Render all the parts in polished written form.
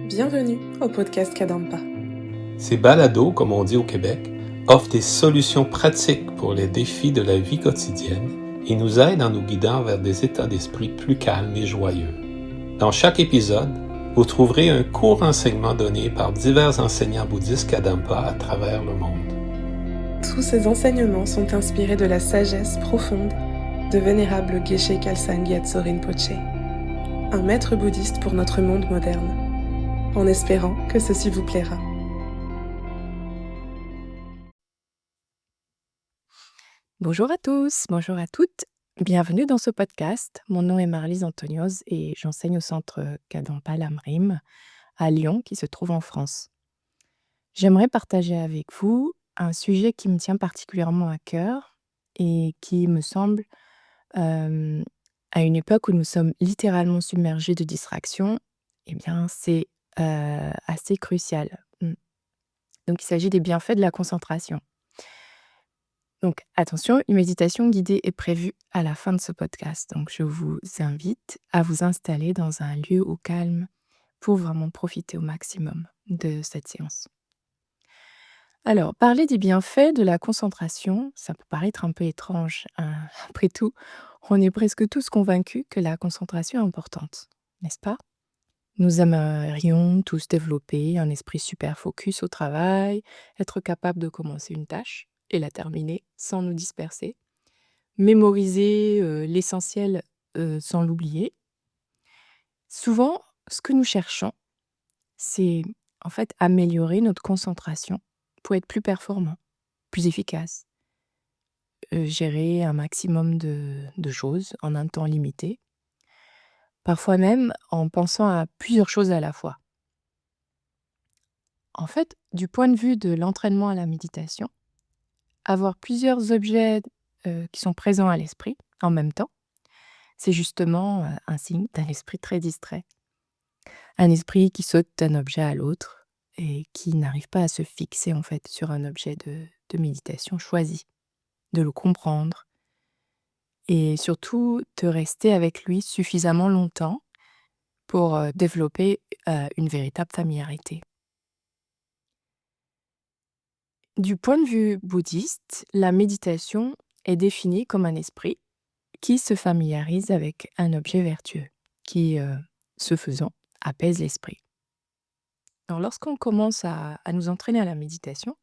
Bienvenue au podcast Kadampa. Ces balados, comme on dit au Québec, offrent des solutions pratiques pour les défis de la vie quotidienne et nous aident en nous guidant vers des états d'esprit plus calmes et joyeux. Dans chaque épisode, vous trouverez un court enseignement donné par divers enseignants bouddhistes Kadampa à travers le monde. Tous ces enseignements sont inspirés de la sagesse profonde de vénérable Geshe Khalsa Gyatso Rinpoche, un maître bouddhiste pour notre monde moderne, en espérant que ceci vous plaira. Bonjour à tous, bonjour à toutes. Bienvenue dans ce podcast. Mon nom est Marlise Antonios et j'enseigne au centre Kadampa Lamrim à Lyon qui se trouve en France. J'aimerais partager avec vous un sujet qui me tient particulièrement à cœur et qui me semble, à une époque où nous sommes littéralement submergés de distractions, eh bien c'est assez crucial. Donc il s'agit des bienfaits de la concentration. Donc attention, une méditation guidée est prévue à la fin de ce podcast. Donc je vous invite à vous installer dans un lieu au calme pour vraiment profiter au maximum de cette séance. Alors, parler des bienfaits de la concentration, ça peut paraître un peu étrange, hein. Après tout, on est presque tous convaincus que la concentration est importante, n'est-ce pas? Nous aimerions tous développer un esprit super focus au travail, être capable de commencer une tâche et la terminer sans nous disperser, mémoriser l'essentiel sans l'oublier. Souvent, ce que nous cherchons, c'est en fait améliorer notre concentration pour être plus performant, plus efficace, gérer un maximum de choses en un temps limité, parfois même en pensant à plusieurs choses à la fois. En fait, du point de vue de l'entraînement à la méditation, avoir plusieurs objets qui sont présents à l'esprit en même temps, c'est justement un signe d'un esprit très distrait. Un esprit qui saute d'un objet à l'autre et qui n'arrive pas à se fixer en fait sur un objet de méditation choisi, de le comprendre et surtout de rester avec lui suffisamment longtemps pour développer une véritable familiarité. Du point de vue bouddhiste, la méditation est définie comme un esprit qui se familiarise avec un objet vertueux, qui, ce faisant, apaise l'esprit. Alors lorsqu'on commence à nous entraîner à la méditation,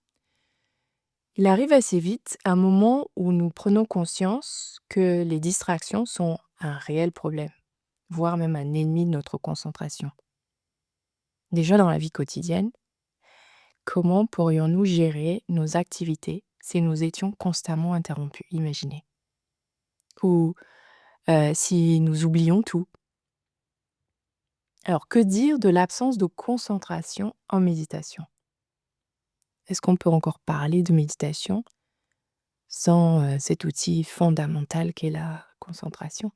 il arrive assez vite un moment où nous prenons conscience que les distractions sont un réel problème, voire même un ennemi de notre concentration. Déjà dans la vie quotidienne, comment pourrions-nous gérer nos activités si nous étions constamment interrompus? Imaginez. Ou si nous oublions tout. Alors, que dire de l'absence de concentration en méditation? Est-ce qu'on peut encore parler de méditation sans cet outil fondamental qu'est la concentration?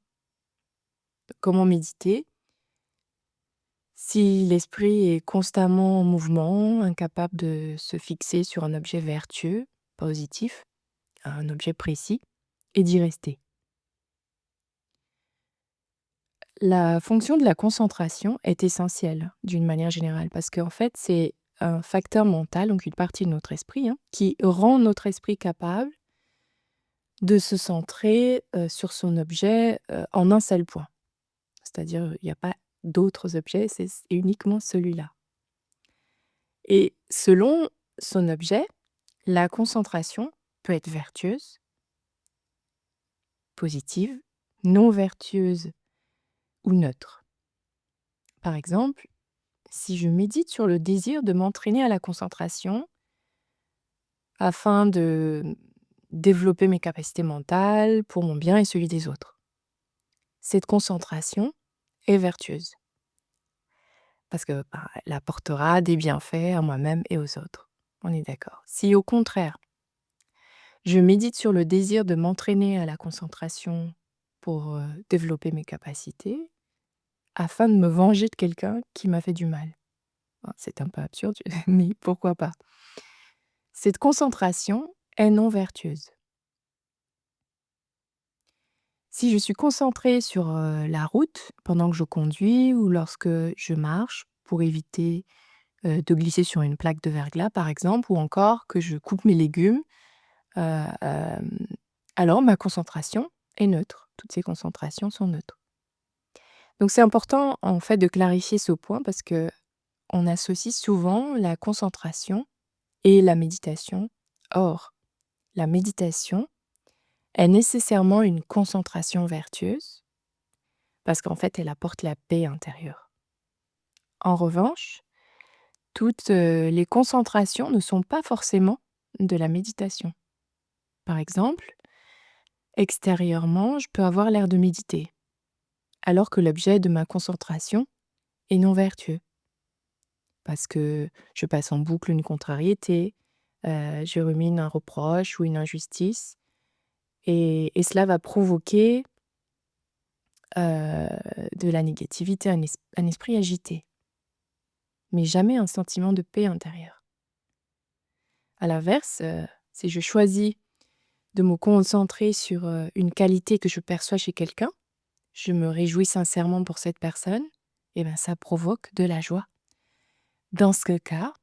Comment méditer si l'esprit est constamment en mouvement, incapable de se fixer sur un objet vertueux, positif, un objet précis, et d'y rester? La fonction de la concentration est essentielle d'une manière générale parce qu'en fait, c'est un facteur mental, donc une partie de notre esprit, qui rend notre esprit capable de se centrer sur son objet en un seul point. C'est-à-dire, il n'y a pas d'autres objets, c'est uniquement celui-là. Et selon son objet, la concentration peut être vertueuse, positive, non vertueuse ou neutre. Par exemple, si je médite sur le désir de m'entraîner à la concentration afin de développer mes capacités mentales pour mon bien et celui des autres, cette concentration est vertueuse parce que elle apportera des bienfaits à moi-même et aux autres. On est d'accord. Si au contraire, je médite sur le désir de m'entraîner à la concentration pour développer mes capacités afin de me venger de quelqu'un qui m'a fait du mal. C'est un peu absurde, mais pourquoi pas? Cette concentration est non vertueuse. Si je suis concentrée sur la route pendant que je conduis ou lorsque je marche pour éviter de glisser sur une plaque de verglas, par exemple, ou encore que je coupe mes légumes, alors ma concentration est neutre. Toutes ces concentrations sont neutres. Donc c'est important, en fait, de clarifier ce point parce qu'on associe souvent la concentration et la méditation. Or, la méditation est nécessairement une concentration vertueuse parce qu'en fait, elle apporte la paix intérieure. En revanche, toutes les concentrations ne sont pas forcément de la méditation. Par exemple, extérieurement, je peux avoir l'air de méditer, alors que l'objet de ma concentration est non vertueux, parce que je passe en boucle une contrariété, je rumine un reproche ou une injustice, et cela va provoquer de la négativité, un esprit agité, mais jamais un sentiment de paix intérieure. À l'inverse, si je choisis de me concentrer sur une qualité que je perçois chez quelqu'un, je me réjouis sincèrement pour cette personne, et bien ça provoque de la joie. Dans ce cas,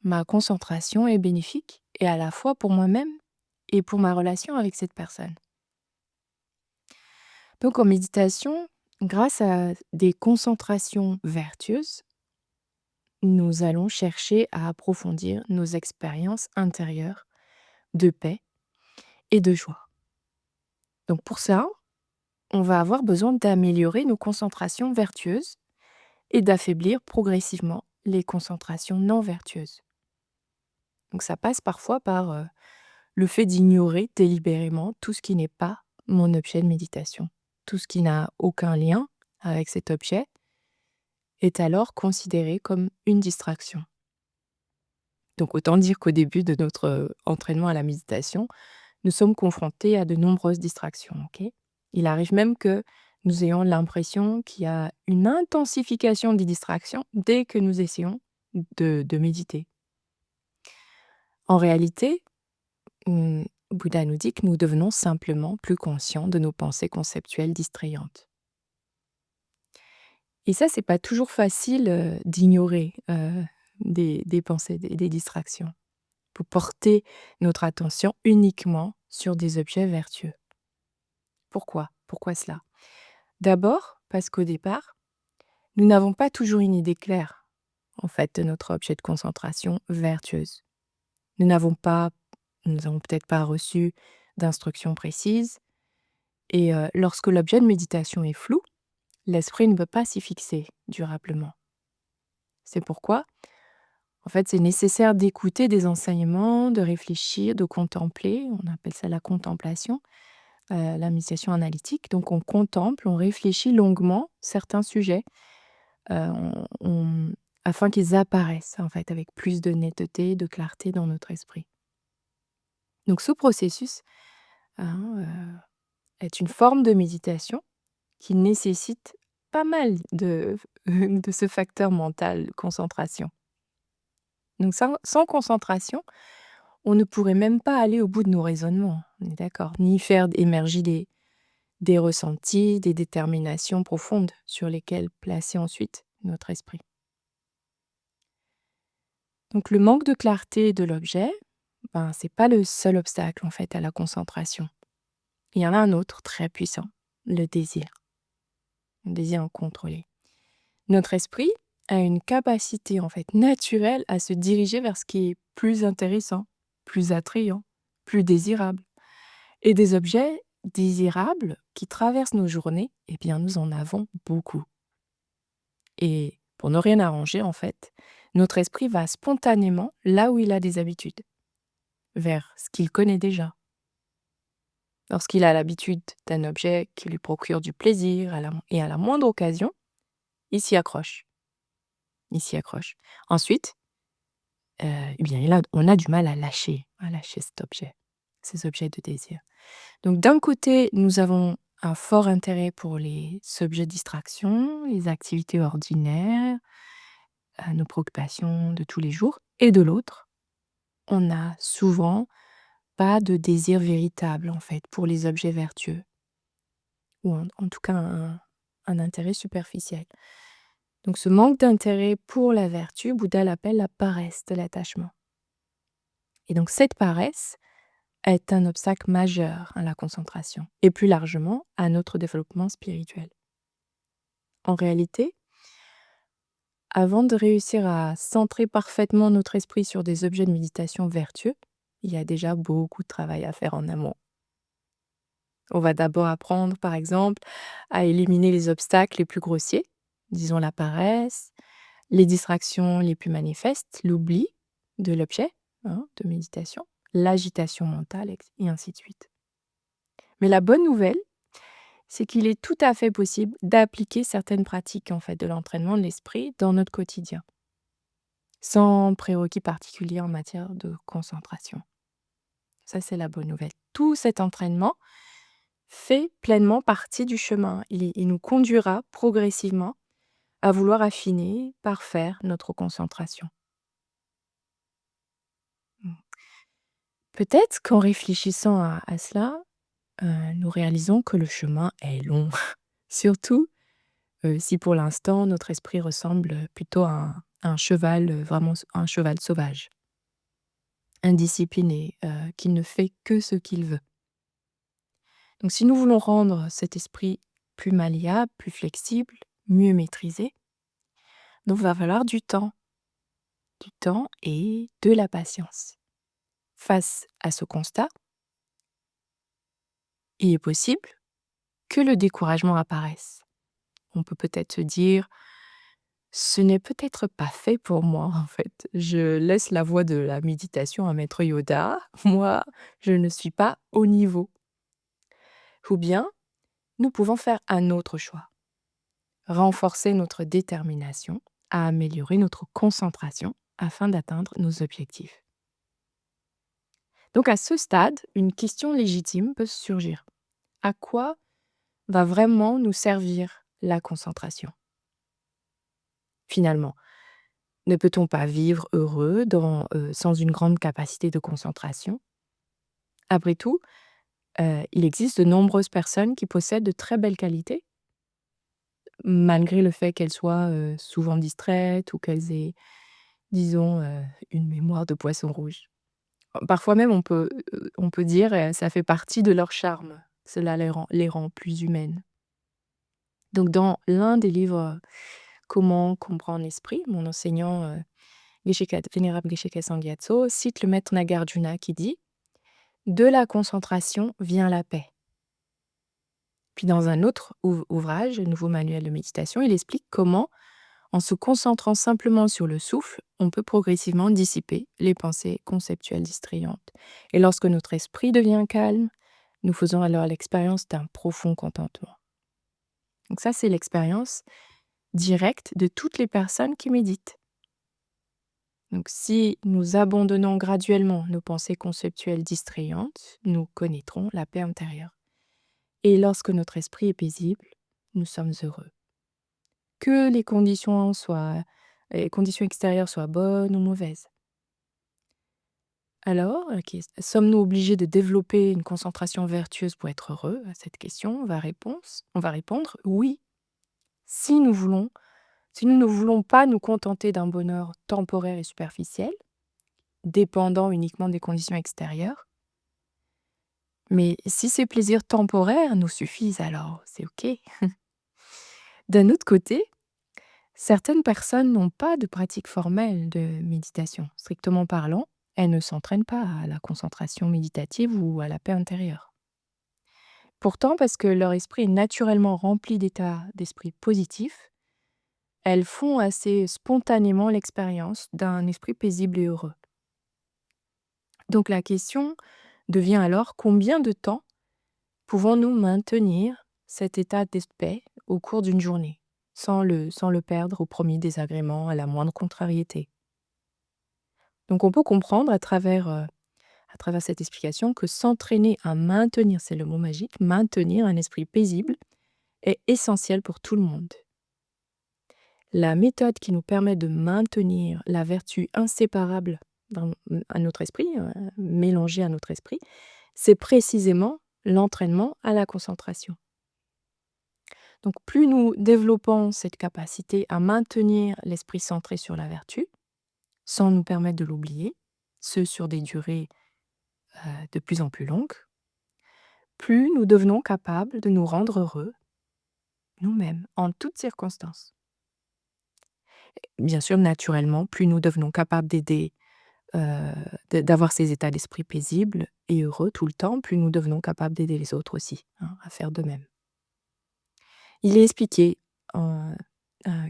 ma concentration est bénéfique, et à la fois pour moi-même et pour ma relation avec cette personne. Donc en méditation, grâce à des concentrations vertueuses, nous allons chercher à approfondir nos expériences intérieures de paix et de joie. Donc pour ça, on va avoir besoin d'améliorer nos concentrations vertueuses et d'affaiblir progressivement les concentrations non vertueuses. Donc ça passe parfois par le fait d'ignorer délibérément tout ce qui n'est pas mon objet de méditation. Tout ce qui n'a aucun lien avec cet objet est alors considéré comme une distraction. Donc autant dire qu'au début de notre entraînement à la méditation, nous sommes confrontés à de nombreuses distractions. Il arrive même que nous ayons l'impression qu'il y a une intensification des distractions dès que nous essayons de méditer. En réalité, Bouddha nous dit que nous devenons simplement plus conscients de nos pensées conceptuelles distrayantes. Et ça, c'est pas toujours facile d'ignorer des pensées, des distractions, pour porter notre attention uniquement sur des objets vertueux. Pourquoi? Pourquoi cela? D'abord, parce qu'au départ, nous n'avons pas toujours une idée claire, en fait, de notre objet de concentration vertueuse. Nous n'avons peut-être pas reçu d'instructions précises, et lorsque l'objet de méditation est flou, l'esprit ne peut pas s'y fixer durablement. C'est pourquoi, en fait, c'est nécessaire d'écouter des enseignements, de réfléchir, de contempler. On appelle ça la contemplation, la méditation analytique. Donc, on contemple, on réfléchit longuement certains sujets afin qu'ils apparaissent, en fait, avec plus de netteté, de clarté dans notre esprit. Donc, ce processus est une forme de méditation qui nécessite pas mal de ce facteur mental, concentration. Donc sans concentration, on ne pourrait même pas aller au bout de nos raisonnements, on est d'accord, ni faire émerger des ressentis, des déterminations profondes sur lesquelles placer ensuite notre esprit. Donc le manque de clarté de l'objet, c'est pas le seul obstacle en fait à la concentration. Il y en a un autre très puissant, le désir incontrôlé. Notre esprit a une capacité en fait naturelle à se diriger vers ce qui est plus intéressant, plus attrayant, plus désirable. Et des objets désirables qui traversent nos journées, eh bien nous en avons beaucoup. Et pour ne rien arranger en fait, notre esprit va spontanément là où il a des habitudes, vers ce qu'il connaît déjà. Lorsqu'il a l'habitude d'un objet qui lui procure du plaisir et à la moindre occasion, il s'y accroche. Ensuite, on a du mal à lâcher cet objet, ces objets de désir. Donc d'un côté, nous avons un fort intérêt pour les objets de distraction, les activités ordinaires, nos préoccupations de tous les jours. Et de l'autre, on n'a souvent pas de désir véritable en fait pour les objets vertueux, ou en tout cas un intérêt superficiel. Donc ce manque d'intérêt pour la vertu, Bouddha l'appelle la paresse de l'attachement. Et donc cette paresse est un obstacle majeur à la concentration et plus largement à notre développement spirituel. En réalité, avant de réussir à centrer parfaitement notre esprit sur des objets de méditation vertueux, il y a déjà beaucoup de travail à faire en amont. On va d'abord apprendre, par exemple, à éliminer les obstacles les plus grossiers, disons la paresse, les distractions les plus manifestes, l'oubli de l'objet de méditation, l'agitation mentale, et ainsi de suite. Mais la bonne nouvelle, c'est qu'il est tout à fait possible d'appliquer certaines pratiques en fait, de l'entraînement de l'esprit dans notre quotidien, sans prérequis particuliers en matière de concentration. Ça, c'est la bonne nouvelle. Tout cet entraînement fait pleinement partie du chemin. Il nous conduira progressivement à vouloir affiner, parfaire notre concentration. Peut-être qu'en réfléchissant à cela, nous réalisons que le chemin est long. Surtout si pour l'instant notre esprit ressemble plutôt à un cheval, vraiment un cheval sauvage, indiscipliné, qui ne fait que ce qu'il veut. Donc si nous voulons rendre cet esprit plus malléable, plus flexible, mieux maîtrisé, donc il va falloir du temps et de la patience. Face à ce constat, il est possible que le découragement apparaisse. On peut peut-être se dire: «Ce n'est peut-être pas fait pour moi, en fait. Je laisse la voie de la méditation à maître Yoda. Moi, je ne suis pas au niveau». Ou bien, nous pouvons faire un autre choix. Renforcer notre détermination à améliorer notre concentration afin d'atteindre nos objectifs. Donc à ce stade, une question légitime peut surgir. À quoi va vraiment nous servir la concentration? Finalement, ne peut-on pas vivre heureux sans une grande capacité de concentration? Après tout, il existe de nombreuses personnes qui possèdent de très belles qualités, malgré le fait qu'elles soient souvent distraites ou qu'elles aient, disons, une mémoire de poisson rouge. Parfois même, on peut dire, ça fait partie de leur charme. Cela les rend plus humaines. Donc dans l'un des livres Comment comprendre l'esprit, mon enseignant Vénérable Geshe Kelsang Gyatso cite le maître Nagarjuna qui dit: «De la concentration vient la paix». Puis dans un autre ouvrage, le Nouveau manuel de méditation, il explique comment, en se concentrant simplement sur le souffle, on peut progressivement dissiper les pensées conceptuelles distrayantes. Et lorsque notre esprit devient calme, nous faisons alors l'expérience d'un profond contentement. Donc ça, c'est l'expérience directe de toutes les personnes qui méditent. Donc si nous abandonnons graduellement nos pensées conceptuelles distrayantes, nous connaîtrons la paix intérieure. Et lorsque notre esprit est paisible, nous sommes heureux. Que les conditions extérieures soient bonnes ou mauvaises. Alors, sommes-nous obligés de développer une concentration vertueuse pour être heureux? À cette question, on va répondre oui. Si nous ne voulons pas nous contenter d'un bonheur temporaire et superficiel, dépendant uniquement des conditions extérieures, mais si ces plaisirs temporaires nous suffisent, alors c'est OK. D'un autre côté, certaines personnes n'ont pas de pratique formelle de méditation. Strictement parlant, elles ne s'entraînent pas à la concentration méditative ou à la paix intérieure. Pourtant, parce que leur esprit est naturellement rempli d'états d'esprit positifs, elles font assez spontanément l'expérience d'un esprit paisible et heureux. Donc la question devient alors: combien de temps pouvons-nous maintenir cet état de paix au cours d'une journée, sans le perdre au premier désagrément, à la moindre contrariété? Donc on peut comprendre à travers cette explication que s'entraîner à maintenir, c'est le mot magique, maintenir un esprit paisible est essentiel pour tout le monde. La méthode qui nous permet de maintenir la vertu inséparable à notre esprit, mélangée à notre esprit, c'est précisément l'entraînement à la concentration. Donc plus nous développons cette capacité à maintenir l'esprit centré sur la vertu, sans nous permettre de l'oublier, ce sur des durées de plus en plus longues, plus nous devenons capables de nous rendre heureux nous-mêmes, en toutes circonstances. Bien sûr, naturellement, plus nous devenons capables d'aider, d'avoir ces états d'esprit paisibles et heureux tout le temps, plus nous devenons capables d'aider les autres aussi, hein, à faire de même. Il est expliqué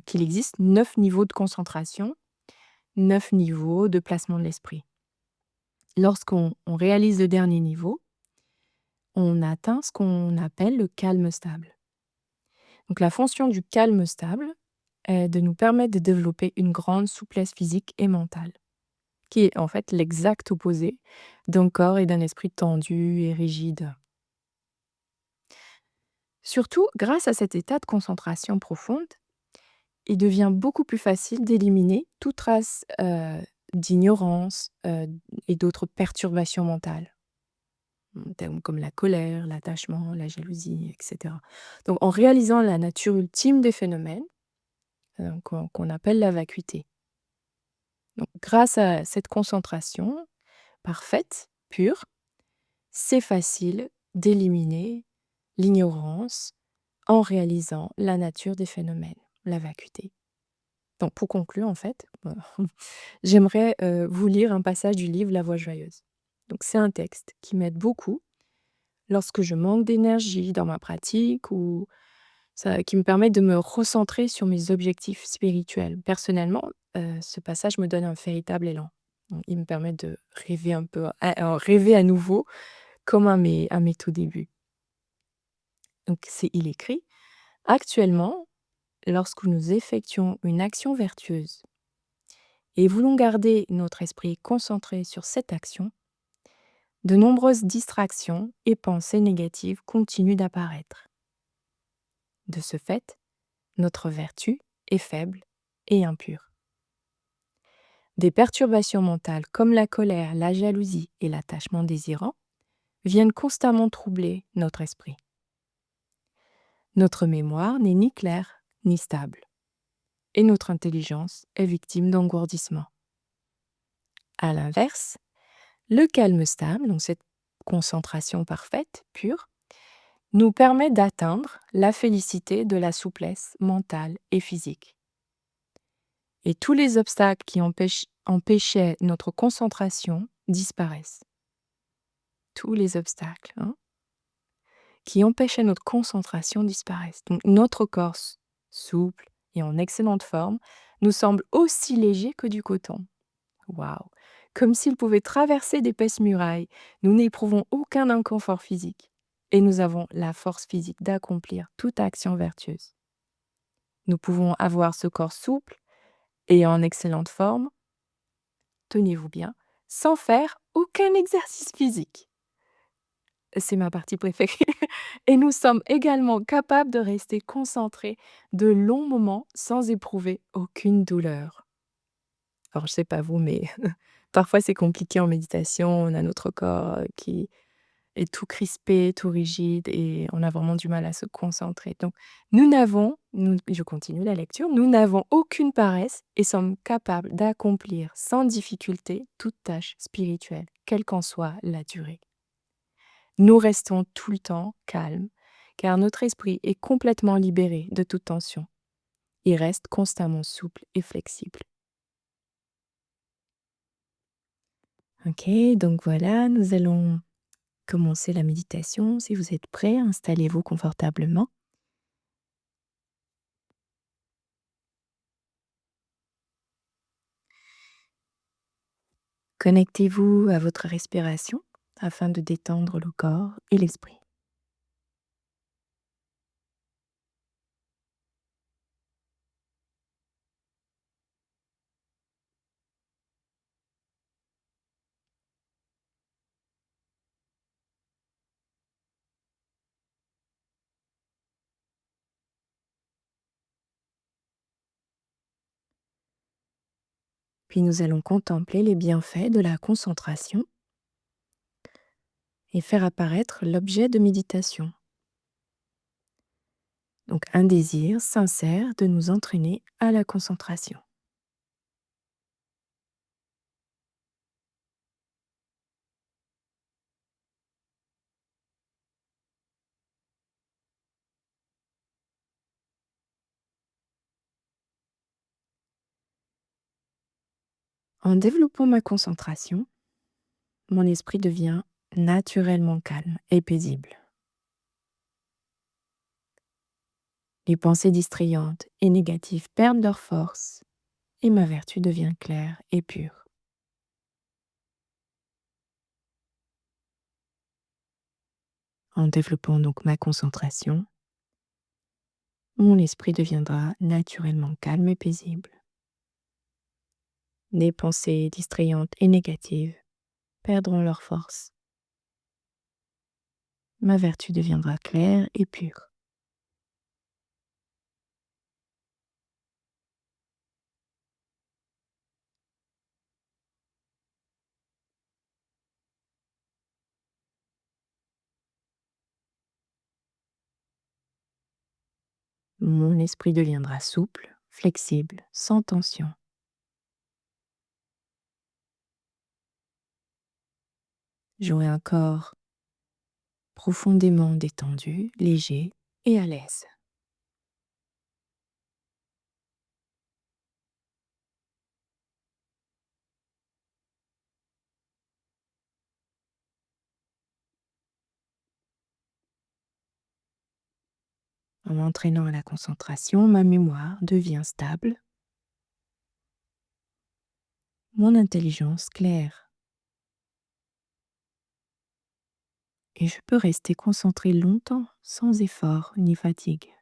qu'il existe 9 niveaux de concentration, 9 niveaux de placement de l'esprit. Lorsqu'on réalise le dernier niveau, on atteint ce qu'on appelle le calme stable. Donc la fonction du calme stable est de nous permettre de développer une grande souplesse physique et mentale, qui est en fait l'exact opposé d'un corps et d'un esprit tendu et rigide. Surtout, grâce à cet état de concentration profonde, il devient beaucoup plus facile d'éliminer toute trace d'ignorance et d'autres perturbations mentales, comme la colère, l'attachement, la jalousie, etc. Donc en réalisant la nature ultime des phénomènes, qu'on appelle la vacuité. Donc grâce à cette concentration parfaite, pure, c'est facile d'éliminer l'ignorance en réalisant la nature des phénomènes, la vacuité. Donc pour conclure, en fait, j'aimerais vous lire un passage du livre La Voix joyeuse. Donc c'est un texte qui m'aide beaucoup lorsque je manque d'énergie dans ma pratique ou qui me permet de me recentrer sur mes objectifs spirituels. Personnellement, ce passage me donne un véritable élan. Donc, il me permet de rêver un peu, rêver à nouveau comme à mes tout débuts. Donc il écrit: Actuellement, lorsque nous effectuons une action vertueuse et voulons garder notre esprit concentré sur cette action, de nombreuses distractions et pensées négatives continuent d'apparaître. De ce fait, notre vertu est faible et impure. Des perturbations mentales comme la colère, la jalousie et l'attachement désirant viennent constamment troubler notre esprit. Notre mémoire n'est ni claire ni stable, et notre intelligence est victime d'engourdissement. À l'inverse, le calme stable, donc cette concentration parfaite, pure, nous permet d'atteindre la félicité de la souplesse mentale et physique. Et tous les obstacles qui empêchaient notre concentration disparaissent. Tous les obstacles qui empêchaient notre concentration disparaissent. Donc notre corps souple et en excellente forme nous semble aussi léger que du coton. Waouh! Comme s'il pouvait traverser d'épaisses murailles, nous n'éprouvons aucun inconfort physique et nous avons la force physique d'accomplir toute action vertueuse. Nous pouvons avoir ce corps souple et en excellente forme, tenez-vous bien, sans faire aucun exercice physique. C'est ma partie préférée. Et nous sommes également capables de rester concentrés de longs moments sans éprouver aucune douleur. Alors, je sais pas vous, mais parfois c'est compliqué en méditation. On a notre corps qui est tout crispé, tout rigide et on a vraiment du mal à se concentrer. Donc, je continue la lecture, nous n'avons aucune paresse et sommes capables d'accomplir sans difficulté toute tâche spirituelle, quelle qu'en soit la durée. Nous restons tout le temps calmes, car notre esprit est complètement libéré de toute tension. Il reste constamment souple et flexible. Ok, donc voilà, nous allons commencer la méditation. Si vous êtes prêts, installez-vous confortablement. Connectez-vous à votre respiration afin de détendre le corps et l'esprit. Puis nous allons contempler les bienfaits de la concentration et faire apparaître l'objet de méditation. Donc un désir sincère de nous entraîner à la concentration. En développant ma concentration, mon esprit devient naturellement calme et paisible. Les pensées distrayantes et négatives perdent leur force et ma vertu devient claire et pure. En développant donc ma concentration, mon esprit deviendra naturellement calme et paisible. Les pensées distrayantes et négatives perdront leur force. Ma vertu deviendra claire et pure. Mon esprit deviendra souple, flexible, sans tension. J'aurai un corps profondément détendu, léger et à l'aise. En m'entraînant à la concentration, ma mémoire devient stable, mon intelligence claire, et je peux rester concentré longtemps sans effort ni fatigue.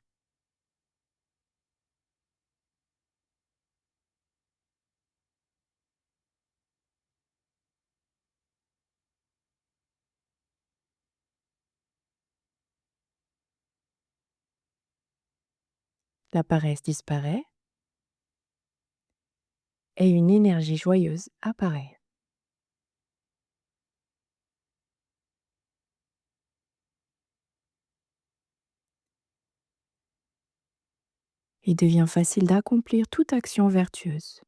La paresse disparaît et une énergie joyeuse apparaît. Il devient facile d'accomplir toute action vertueuse.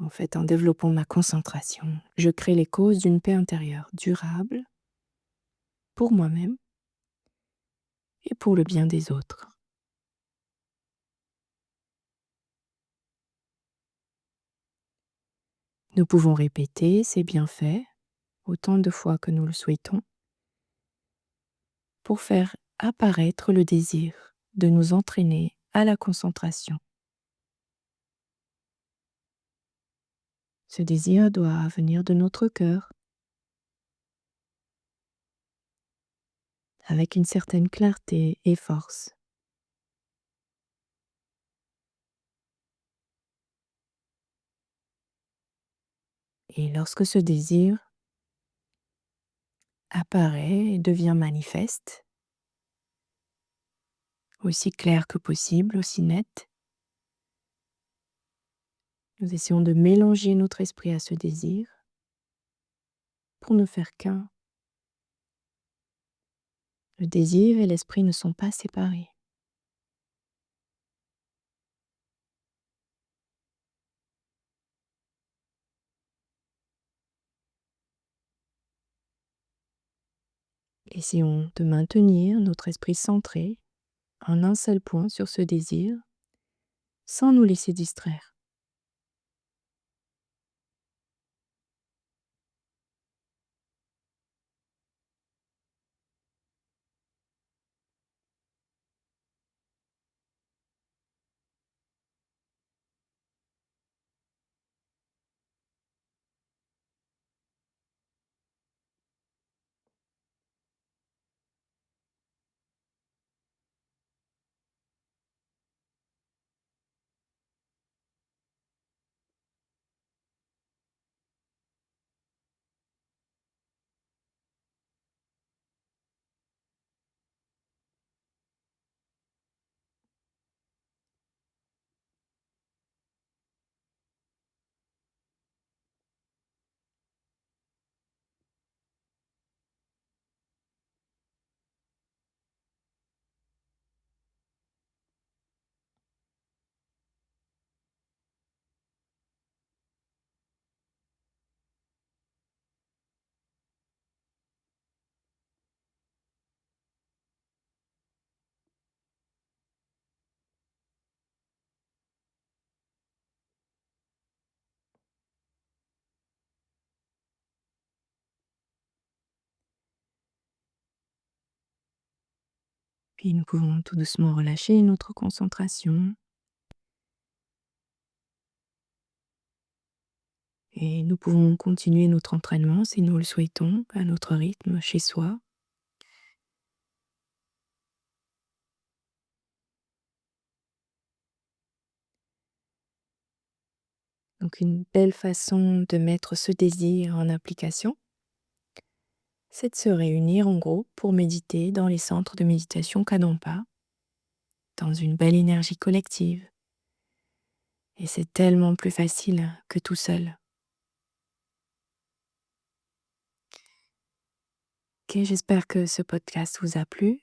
En fait, en développant ma concentration, je crée les causes d'une paix intérieure durable pour moi-même et pour le bien des autres. Nous pouvons répéter ces bienfaits autant de fois que nous le souhaitons pour faire apparaître le désir de nous entraîner à la concentration. Ce désir doit venir de notre cœur, avec une certaine clarté et force. Et lorsque ce désir apparaît et devient manifeste, aussi clair que possible, aussi net, nous essayons de mélanger notre esprit à ce désir pour ne faire qu'un. Le désir et l'esprit ne sont pas séparés. Essayons de maintenir notre esprit centré en un seul point sur ce désir sans nous laisser distraire. Puis nous pouvons tout doucement relâcher notre concentration. Et nous pouvons continuer notre entraînement si nous le souhaitons, à notre rythme, chez soi. Donc une belle façon de mettre ce désir en application, c'est de se réunir en groupe pour méditer dans les centres de méditation Kadampa, dans une belle énergie collective. Et c'est tellement plus facile que tout seul. Ok, j'espère que ce podcast vous a plu.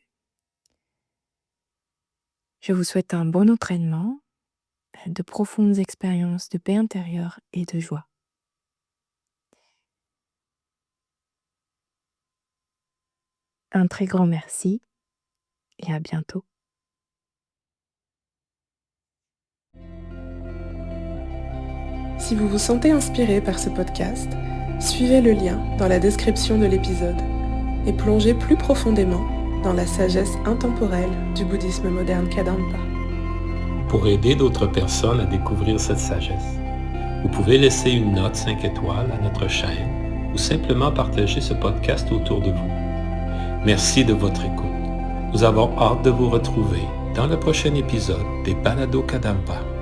Je vous souhaite un bon entraînement, de profondes expériences de paix intérieure et de joie. Un très grand merci et à bientôt. Si vous vous sentez inspiré par ce podcast, suivez le lien dans la description de l'épisode et plongez plus profondément dans la sagesse intemporelle du bouddhisme moderne Kadampa. Pour aider d'autres personnes à découvrir cette sagesse, vous pouvez laisser une note 5 étoiles à notre chaîne ou simplement partager ce podcast autour de vous. Merci de votre écoute. Nous avons hâte de vous retrouver dans le prochain épisode des Balados Kadampa.